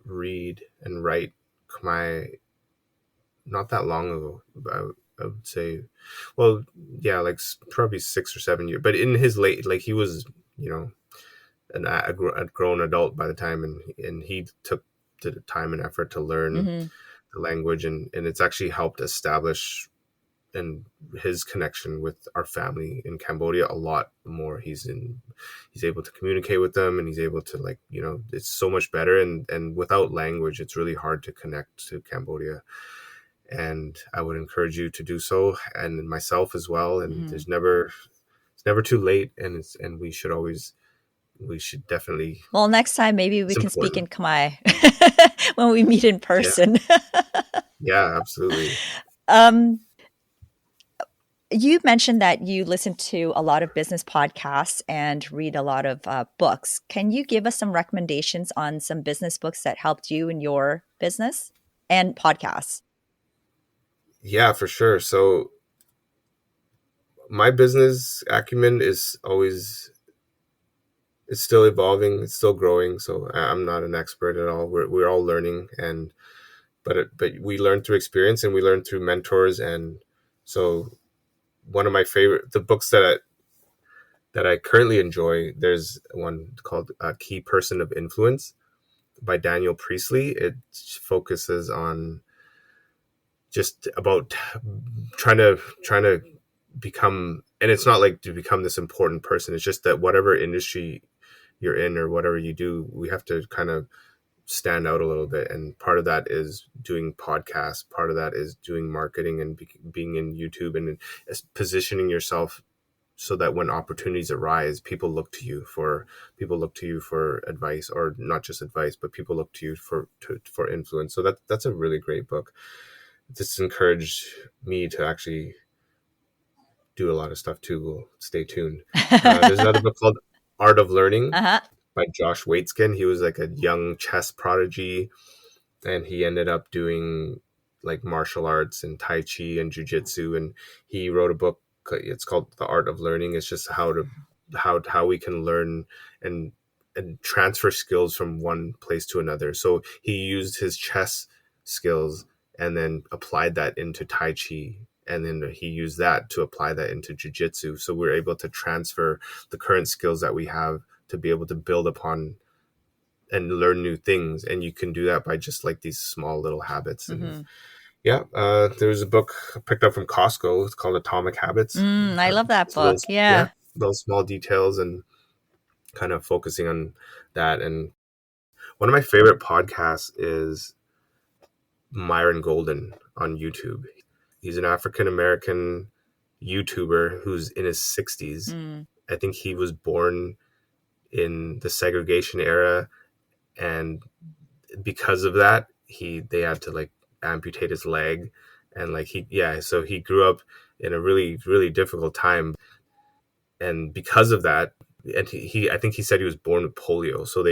read and write Khmer not that long ago. I would say, well, yeah, like probably 6 or 7 years. But in his late, like, he was, you know, a grown adult by the time, and he took the time and effort to learn Hmm. the language, and it's actually helped establish and his connection with our family in Cambodia a lot more. He's able to communicate with them, and he's able to, like, it's so much better. And without language, it's really hard to connect to Cambodia. And I would encourage you to do so, and myself as well. And Hmm. it's never too late, and we should definitely. Well, next time maybe we It's can speak important. in Khmer when we meet in Yeah, person. yeah, absolutely. um, you mentioned that you listen to a lot of business podcasts and read a lot of books. Can you give us some recommendations on some business books that helped you in your business and podcasts? Yeah, for sure. So my business acumen is always, it's still evolving, it's still growing. So I'm not an expert at all. We're all learning, and but we learn through experience, and we learn through mentors. And so one of my the books that I currently enjoy. There's one called Key Person of Influence by Daniel Priestl. It focuses on just about trying to become, and it's not like to become this important person. It's just that whatever industry you're in or whatever you do, we have to kind of stand out a little bit. And part of that is doing podcasts. Part of that is doing marketing and being in YouTube and positioning yourself so that when opportunities arise, people look to you for advice, or not just advice, but people look to you for influence. So that's a really great book. This encouraged me to actually do a lot of stuff too. We'll stay tuned. There's another book called Art of Learning by Josh Waitzkin. He was like a young chess prodigy, and he ended up doing like martial arts and Tai Chi and Jiu-Jitsu. And he wrote a book. It's called The Art of Learning. It's just how we can learn and transfer skills from one place to another. So he used his chess skills and then applied that into Tai Chi. And then he used that to apply that into jiu-jitsu. So we're able to transfer the current skills that we have to be able to build upon and learn new things. And you can do that by just like these small little habits. And there was a book I picked up from Costco. It's called Atomic Habits. I love that book. Yeah. Those small details and kind of focusing on that. And one of my favorite podcasts is Myron Golden on YouTube. He's an African-American YouTuber who's in his 60s. I think he was born in the segregation era, and because of that, they had to like amputate his leg, and like so he grew up in a really, really difficult time, and because of that, and he I think he said he was born with polio. So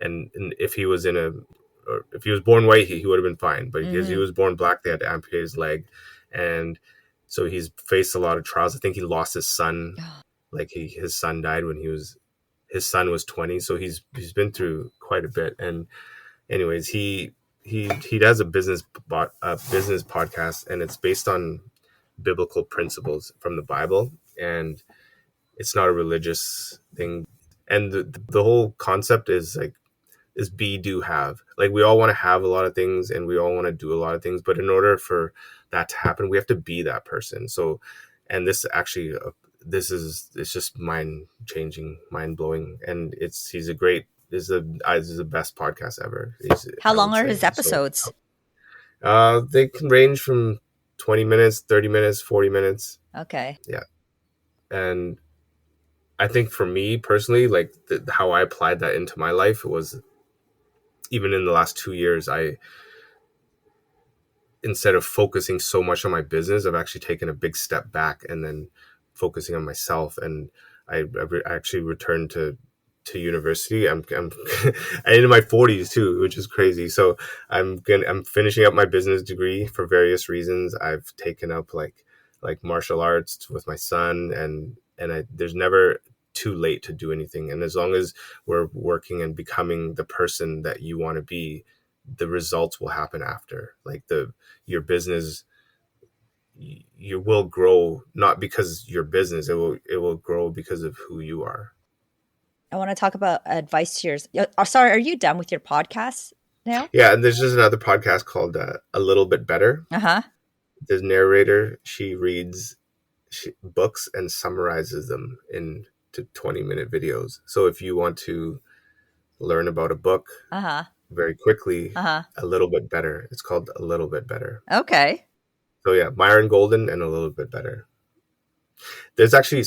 and if he was if he was born white, he would have been fine, but because he was born black, they had to amputate his leg. And so he's faced a lot of trials. I think he lost his son. Like his son died when his son was 20. So he's been through quite a bit. And anyways, he does a business podcast, and it's based on biblical principles from the Bible, and it's not a religious thing. And the whole concept is like, is be, do, have. Like we all want to have a lot of things and we all want to do a lot of things, but in order for that to happen, we have to be that person. So, and this actually, it's just mind changing, mind blowing. And this is the best podcast ever. How long are his episodes? They can range from 20 minutes, 30 minutes, 40 minutes. Okay. Yeah. And I think for me personally, like how I applied that into my life was, even in the last 2 years, instead of focusing so much on my business, I've actually taken a big step back and then focusing on myself. And I actually returned to university. I'm in my 40s too, which is crazy. So I'm finishing up my business degree for various reasons. I've taken up like martial arts with my son, and there's never too late to do anything. And as long as we're working and becoming the person that you want to be, the results will happen after. Like your business, you will grow, not because your business, it will grow because of who you are. I want to talk about advice tiers. Sorry, are you done with your podcast now? Yeah, and there's just another podcast called A Little Bit Better. The narrator, she reads books and summarizes them into 20-minute videos. So if you want to learn about a book very quickly, A Little Bit Better. It's called A Little Bit Better. Okay. So yeah, Myron Golden and A Little Bit Better. There's actually,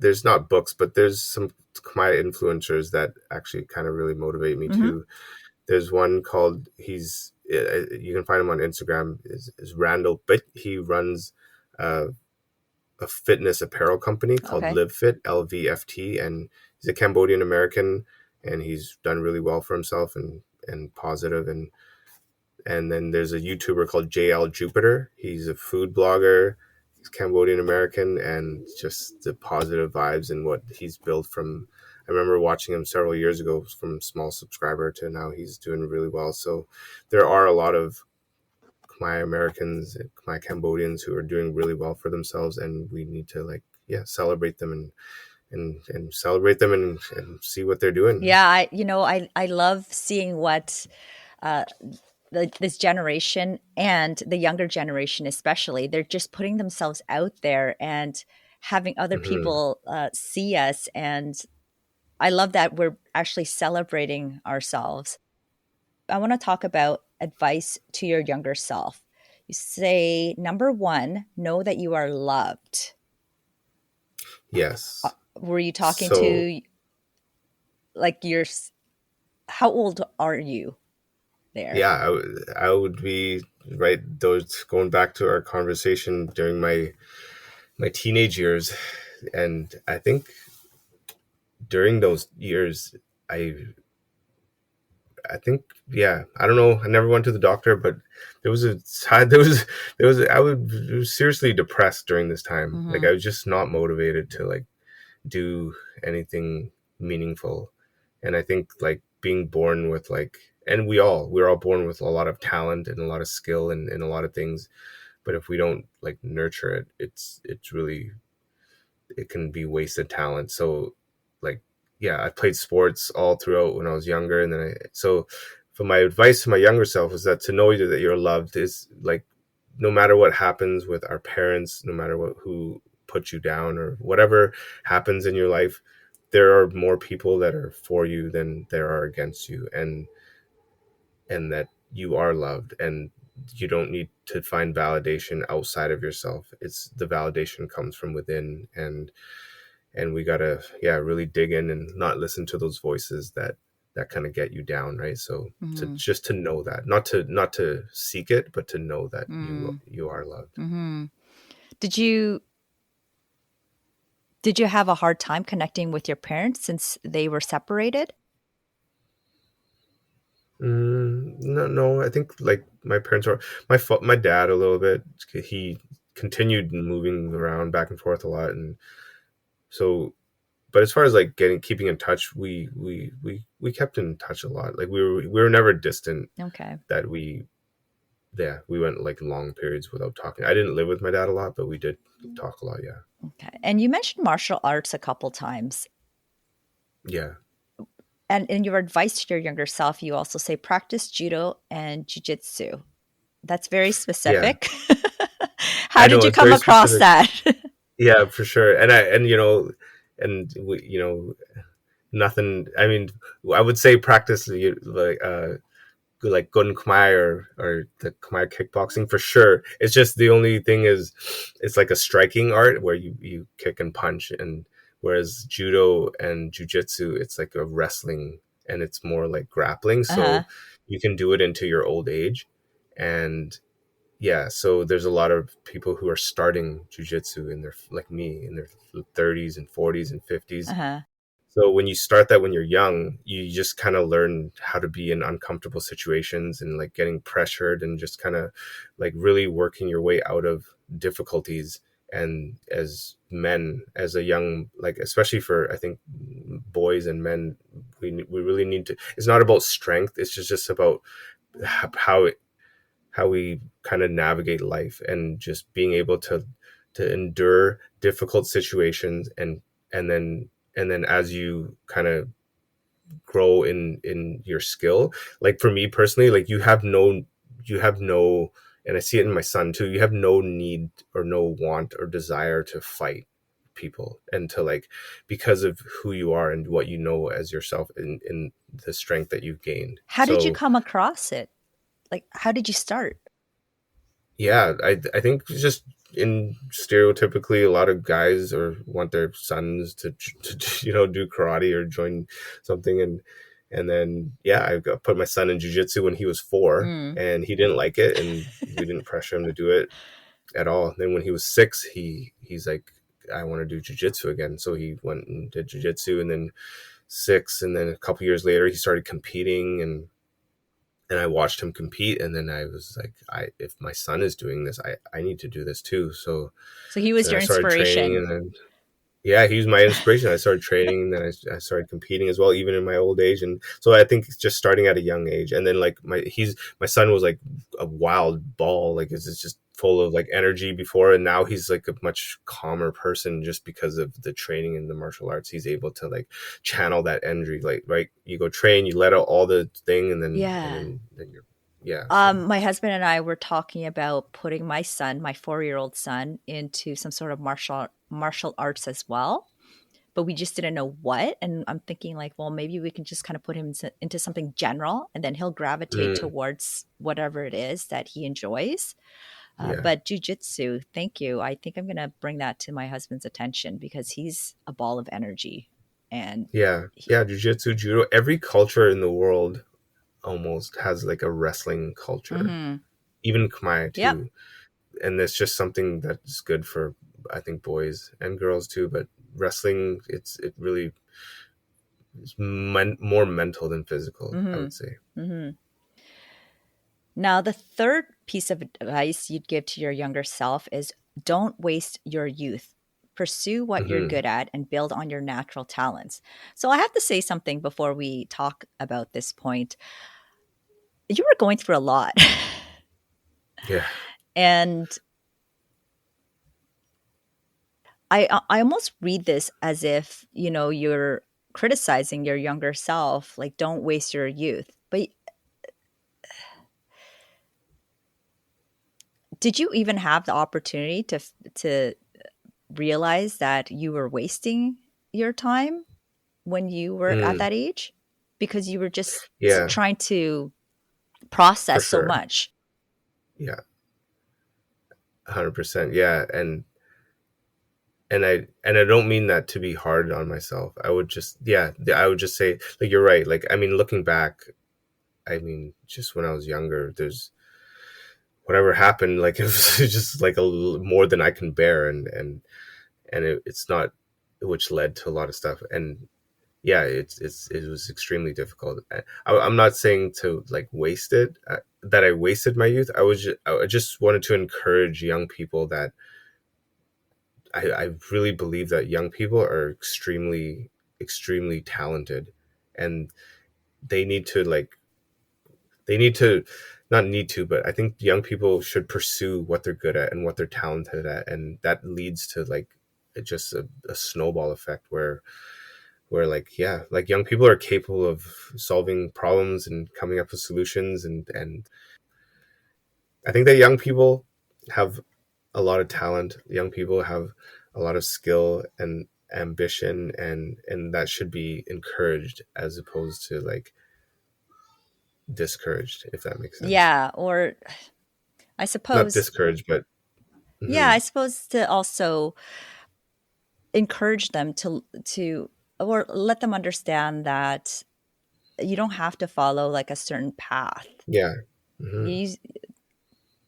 there's not books, but there's some Khmer influencers that actually kind of really motivate me too. There's one called, you can find him on Instagram, is Randall, but he runs a fitness apparel company called LiveFit, LVFT, and he's a Cambodian American, and he's done really well for himself and positive. And then there's a YouTuber called JL Jupiter. He's a food blogger. He's Cambodian American, and just the positive vibes and what he's built from. I remember watching him several years ago from small subscriber to now he's doing really well. So there are a lot of Khmer Americans, Khmer Cambodians who are doing really well for themselves, and we need to celebrate them and celebrate them and see what they're doing. Yeah, I love seeing what uh, this generation and the younger generation, especially, they're just putting themselves out there and having other Hmm. people see us. And I love that we're actually celebrating ourselves. I want to talk about advice to your younger self. You say, number one, know that you are loved. Yes. Were you talking So to like your, how old are you there? yeah, I would be right. Those going back to our conversation during my teenage years, and I think during those years, I I think yeah, I don't know. I never went to the doctor, but there was a time there was I was seriously depressed during this time. Like Mm-hmm. I was just not motivated to do anything meaningful. And I think being born with and we're all born with a lot of talent and a lot of skill and a lot of things, but if we don't nurture it, it's really, it can be wasted talent. So like yeah, I played sports all throughout when I was younger, and then so for my advice to my younger self is that to know that you're loved is no matter what happens with our parents, no matter who put you down or whatever happens in your life, there are more people that are for you than there are against you, and that you are loved, and you don't need to find validation outside of yourself. It's the validation comes from within, and we gotta really dig in and not listen to those voices that kind of get you down, right? So to Mm-hmm. just to know that, not to seek it, but to know that Mm-hmm. you are loved. Mm-hmm. Did you did you have a hard time connecting with your parents since they were separated? No, no, I think my parents are my dad a little bit. He continued moving around back and forth a lot, and so but as far as keeping in touch, we kept in touch a lot. Like we were never distant. Okay. That we went long periods without talking. I didn't live with my dad a lot, but we did talk a lot. Yeah, Okay. And you mentioned martial arts a couple times. yeah, And in your advice to your younger self, you also say practice judo and jujitsu. That's very yeah. specific. How I did know you it's come very across specific. that? Yeah, for sure. And and we nothing. I mean, I would say practice like Gun Khmer or the Khmer kickboxing for sure. It's just the only thing is it's like a striking art where you kick and punch, and whereas judo and jujitsu, it's like a wrestling, and it's more like grappling. Uh-huh. So you can do it into your old age, and yeah. So there's a lot of people who are starting jujitsu in their like me in their 30s and 40s and 50s. Uh-huh. So when you start that when you're young, you just kind of learn how to be in uncomfortable situations and getting pressured and just kind of really working your way out of difficulties. And as men, as a young, especially for I think boys and men, we really need to. It's not about strength. It's just about how how we kind of navigate life and just being able to endure difficult situations, and then as you kind of grow in your skill, like for me personally, you have no, and I see it in my son too, you have no need or no want or desire to fight people, and to because of who you are and what you know as yourself in the strength that you've gained. How did you So come across it? Like, how did you start? yeah, I think just in stereotypically a lot of guys or want their sons to do karate or join something, and then yeah, put my son in jiu-jitsu when he was 4, Mm. and he didn't like it, and we didn't pressure him to do it at all. Then when he was 6, he's like, I want to do jiu-jitsu again, so he went and did jiu-jitsu, and then 6, and then a couple years later he started competing, and I watched him compete, and then I was like, if my son is doing this, I need to do this too. So So he was then I your started training, inspiration. and then Yeah, he was my inspiration. I started training, and then I started competing as well, even in my old age. And so I think it's just starting at a young age. And then like my son was like a wild ball, like it's just full of like energy before, and now he's like a much calmer person just because of the training in the martial arts. He's able to like channel that energy. Like right, you go train, you let out all the thing, and then Yeah. you're So My husband and I were talking about putting my son, my 4-year-old son, into some sort of martial arts as well, but we just didn't know what. And I'm thinking like, well, maybe we can just kind of put him into something general, and then he'll gravitate mm, towards whatever it is that he enjoys. yeah. But jujitsu, thank you. I think I'm gonna bring that to my husband's attention because he's a ball of energy, and Yeah, he, yeah, jiu-jitsu, judo, every culture in the world almost has like a wrestling culture, mm-hmm. even Khmer Yep. too. And it's just something that's good for, I think, boys and girls too. But wrestling, it really is more mental than physical, I Mm-hmm. would say. Mm-hmm. Now, the third piece of advice you'd give to your younger self is don't waste your youth. Pursue what you're Hmm. good at and build on your natural talents. So, I have to say something before we talk about this point. You were going through a lot. Yeah, And I almost read this as if, you're criticizing your younger self, like don't waste your youth. But did you even have the opportunity to realize that you were wasting your time when you were at mm, that age? Because you were just yeah, trying to for process so sure. much. Yeah, 100%. Yeah, and I don't mean that to be hard on myself. I would just I would just say like you're right. Like I mean, looking back, I mean, just when I was younger, there's whatever happened, like it was just like more than I can bear, and it's not, which led to a lot of stuff. And yeah, it was extremely difficult. I'm not saying to like waste it, that I wasted my youth. I just wanted to encourage young people that I really believe that young people are extremely talented, and they need to like they need to not need to, but I think young people should pursue what they're good at and what they're talented at, and that leads to like just a snowball effect where like yeah, like young people are capable of solving problems and coming up with solutions, and I think that young people have a lot of talent. Young people have a lot of skill and ambition, and that should be encouraged as opposed to like discouraged, if that makes sense. Yeah, or I Not suppose, discouraged, but yeah, mhm. I suppose to also encourage them to or let them understand that you don't have to follow like a certain path. Yeah. Hmm.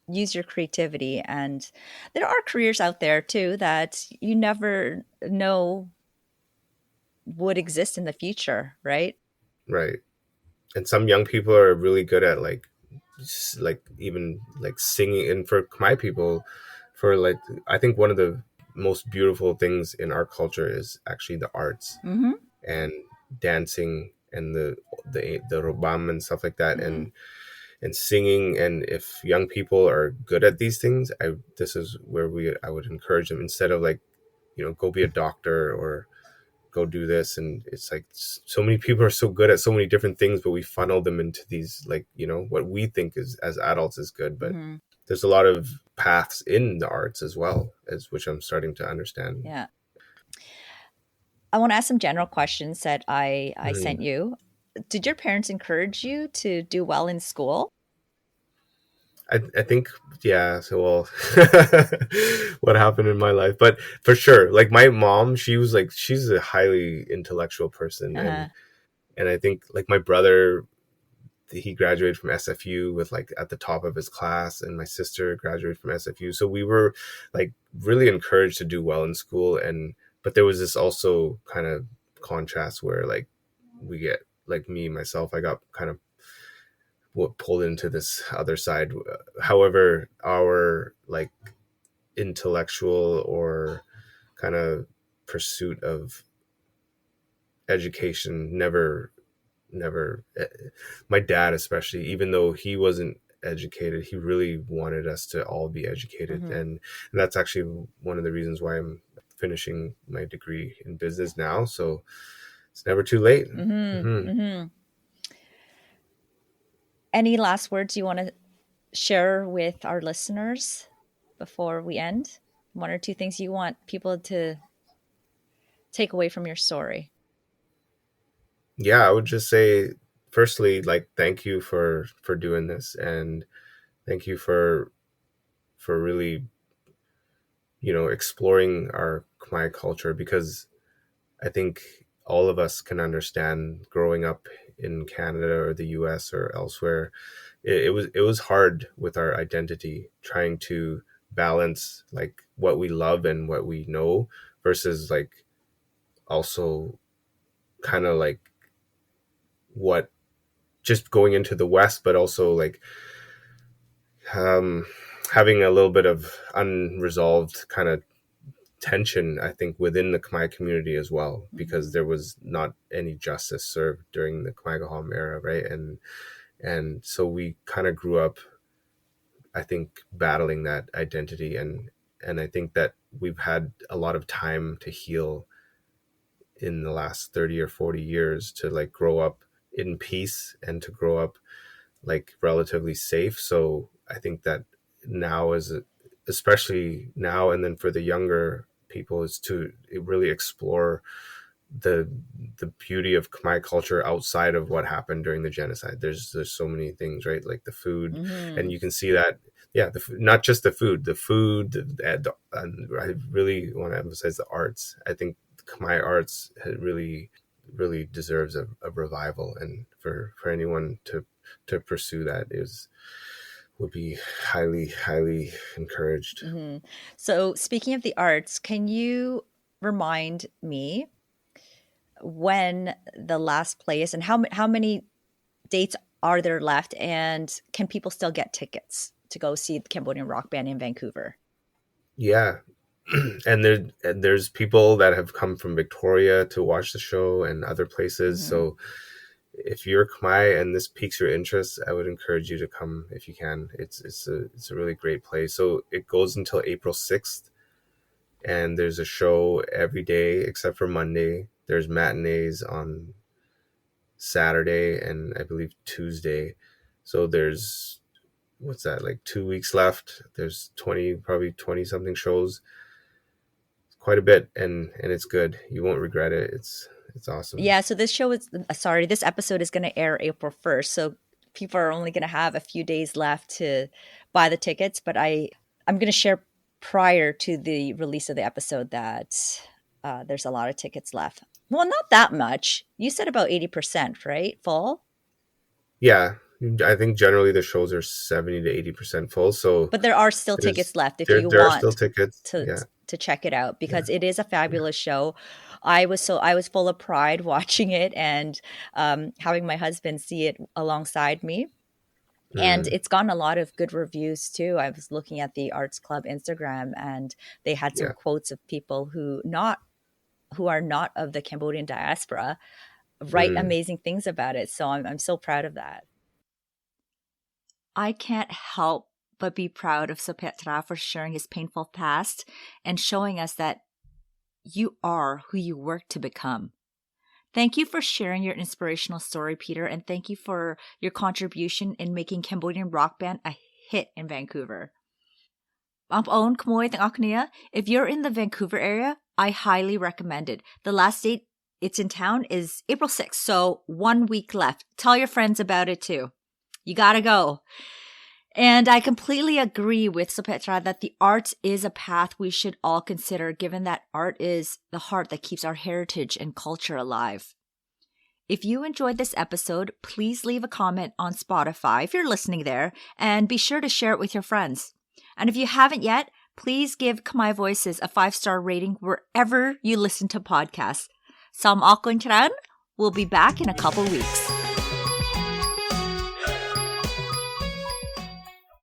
Use your creativity, and there are careers out there too that you never know would exist in the future, right? Right. And some young people are really good at like like even like singing, and for Khmer people, for like I think one of the most beautiful things in our culture is actually the arts Mm-hmm. and dancing and the robam and stuff like that, Mm-hmm. and singing. And if young people are good at these things, I this is where we I would encourage them, instead of like, go be a doctor or go do this. And it's like so many people are so good at so many different things, but we funnel them into these, like, what we think is as adults is good. But Mm-hmm. there's a lot of paths in the arts as well, as which I'm starting to understand. Yeah. I want to ask some general questions that I Mhm. sent you. Did your parents encourage you to do well in school? I think, yeah, so well, what happened in my life, but for sure, like my mom, she's a highly intellectual person, and Uh-huh. and I think like my brother, he graduated from SFU with like at the top of his class, and my sister graduated from SFU. So we were like really encouraged to do well in school. And but there was this also kind of contrast where like we get like me myself, I got kind of pulled into this other side. However, our like intellectual or kind of pursuit of education never my dad especially, even though he wasn't educated, he really wanted us to all be educated. And that's actually one of the reasons why I'm finishing my degree in business now, so it's never too late. Any last words you want to share with our listeners before we end? One or two things you want people to take away from your story? Yeah, I would just say, firstly, like, thank you for doing this, and thank you for really, exploring our Khmer culture, because I think all of us can understand, growing up in Canada or the US or elsewhere, it was hard with our identity, trying to balance like what we love and what we know versus like also kind of like what just going into the West, but also like having a little bit of unresolved kind of tension, I think, within the Khmer community as well, because there was not any justice served during the Khmer era, right? And so we kind of grew up, I think, battling that identity, and I think that we've had a lot of time to heal in the last 30 or 40 years to like grow up in peace and to grow up like relatively safe. So I think that now is, especially now, and then for the younger people, is to really explore the beauty of Khmer culture outside of what happened during the genocide. There's so many things, right? Like the food, and you can see that, yeah, not just the food, and I really want to emphasize the arts. I think Khmer arts really deserves a revival, and for anyone to pursue that would be highly encouraged. So speaking of the arts, can you remind me when the last play is, and how many dates are there left, and can people still get tickets to go see the Cambodian rock band in Vancouver? Yeah. And there's people that have come from Victoria to watch the show and other places. So if you're Khmer and this piques your interest, I would encourage you to come if you can. It's a really great play. So it goes until April 6th, and there's a show every day except for Monday. There's matinees on Saturday and I believe Tuesday. So there's, what's that, like 2 weeks left. There's probably 20 something shows. Quite a bit, and it's good. You won't regret it. It's awesome. Yeah, so this episode is going to air April 1st. So people are only going to have a few days left to buy the tickets, but I'm going to share prior to the release of the episode that there's a lot of tickets left. Well, not that much. You said about 80%, right? Full? Yeah. I think generally the shows are 70 to 80% full. So, but there are still tickets left if you want still tickets to check it out, because it is a fabulous show. I was full of pride watching it and having my husband see it alongside me. And it's gotten a lot of good reviews too. I was looking at the Arts Club Instagram, and they had some quotes of people who are not of the Cambodian diaspora write amazing things about it. So I'm so proud of that. I can't help but be proud of Sopheaktra for sharing his painful past and showing us that you are who you work to become. Thank you for sharing your inspirational story, Peter, and thank you for your contribution in making Cambodian rock band a hit in Vancouver. If you're in the Vancouver area, I highly recommend it. The last date it's in town is April 6th, so 1 week left. Tell your friends about it too. You gotta go. And I completely agree with Sopheaktra that the arts is a path we should all consider, given that art is the heart that keeps our heritage and culture alive. If you enjoyed this episode, please leave a comment on Spotify if you're listening there, and be sure to share it with your friends. And if you haven't yet, please give Khmer Voices a 5-star rating wherever you listen to podcasts. We'll be back in a couple weeks.